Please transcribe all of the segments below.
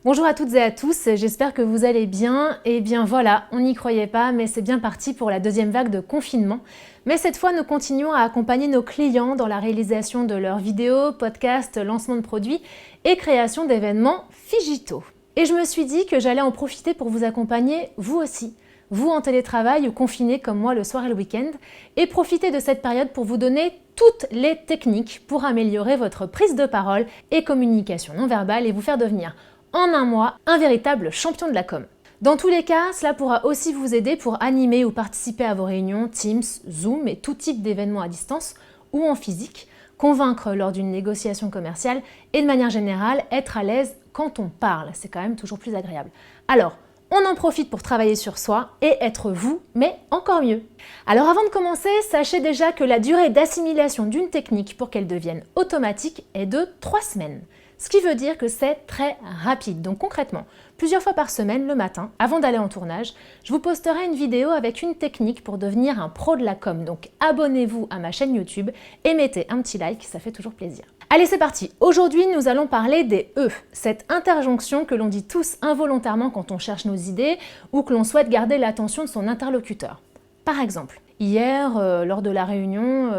Bonjour à toutes et à tous, j'espère que vous allez bien. Et bien voilà, on n'y croyait pas, mais c'est bien parti pour la deuxième vague de confinement. Mais cette fois, nous continuons à accompagner nos clients dans la réalisation de leurs vidéos, podcasts, lancements de produits et création d'événements Figito. Et je me suis dit que j'allais en profiter pour vous accompagner, vous aussi, vous en télétravail ou confinés comme moi le soir et le week-end, et profiter de cette période pour vous donner toutes les techniques pour améliorer votre prise de parole et communication non verbale et vous faire devenir en un mois un véritable champion de la com. Dans tous les cas, cela pourra aussi vous aider pour animer ou participer à vos réunions Teams, Zoom et tout type d'événements à distance ou en physique, convaincre lors d'une négociation commerciale et de manière générale être à l'aise quand on parle. C'est quand même toujours plus agréable. Alors, on en profite pour travailler sur soi et être vous, mais encore mieux. Alors avant de commencer, sachez déjà que la durée d'assimilation d'une technique pour qu'elle devienne automatique est de 3 semaines. Ce qui veut dire que c'est très rapide. Donc concrètement, plusieurs fois par semaine, le matin, avant d'aller en tournage, je vous posterai une vidéo avec une technique pour devenir un pro de la com. Donc abonnez-vous à ma chaîne YouTube et mettez un petit like, ça fait toujours plaisir. Allez, c'est parti. Aujourd'hui, nous allons parler des E, cette interjonction que l'on dit tous involontairement quand on cherche nos idées ou que l'on souhaite garder l'attention de son interlocuteur. Par exemple, hier, lors de la réunion,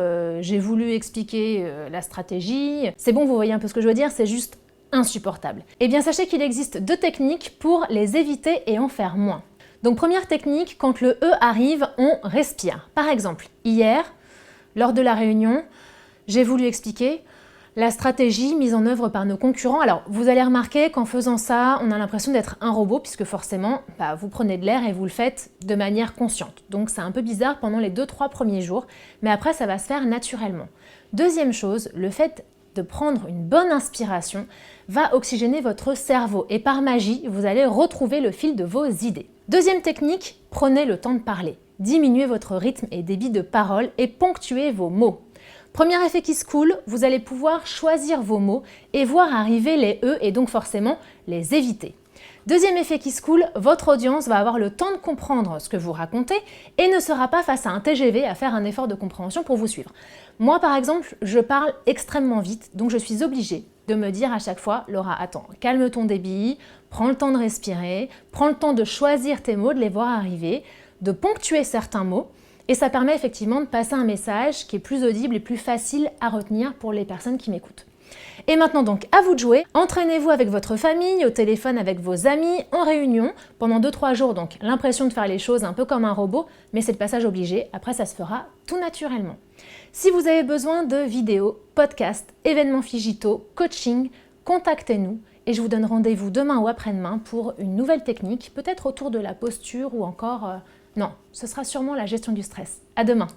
j'ai voulu expliquer la stratégie. C'est bon, vous voyez un peu ce que je veux dire, c'est juste insupportable. Eh bien, sachez qu'il existe 2 techniques pour les éviter et en faire moins. Donc, première technique, quand le E arrive, on respire. Par exemple, hier, lors de la réunion, j'ai voulu expliquer la stratégie mise en œuvre par nos concurrents. Alors, vous allez remarquer qu'en faisant ça, on a l'impression d'être un robot, puisque forcément, vous prenez de l'air et vous le faites de manière consciente. Donc, c'est un peu bizarre pendant les 2-3 premiers jours, mais après, ça va se faire naturellement. Deuxième chose, le fait de prendre une bonne inspiration va oxygéner votre cerveau et par magie, vous allez retrouver le fil de vos idées. Deuxième technique, prenez le temps de parler. Diminuez votre rythme et débit de parole et ponctuez vos mots. Premier effet qui se coule, vous allez pouvoir choisir vos mots et voir arriver les E et donc forcément les éviter. Deuxième effet qui se coule, votre audience va avoir le temps de comprendre ce que vous racontez et ne sera pas face à un TGV à faire un effort de compréhension pour vous suivre. Moi par exemple, je parle extrêmement vite, donc je suis obligée de me dire à chaque fois, Laura, attends, calme ton débit, prends le temps de respirer, prends le temps de choisir tes mots, de les voir arriver, de ponctuer certains mots. Et ça permet effectivement de passer un message qui est plus audible et plus facile à retenir pour les personnes qui m'écoutent. Et maintenant donc, à vous de jouer. Entraînez-vous avec votre famille, au téléphone avec vos amis, en réunion, pendant 2-3 jours. Donc l'impression de faire les choses un peu comme un robot, mais c'est le passage obligé. Après, ça se fera tout naturellement. Si vous avez besoin de vidéos, podcasts, événements Figito, coaching, contactez-nous. Et je vous donne rendez-vous demain ou après-demain pour une nouvelle technique, peut-être autour de la posture ou encore... Non, ce sera sûrement la gestion du stress. À demain!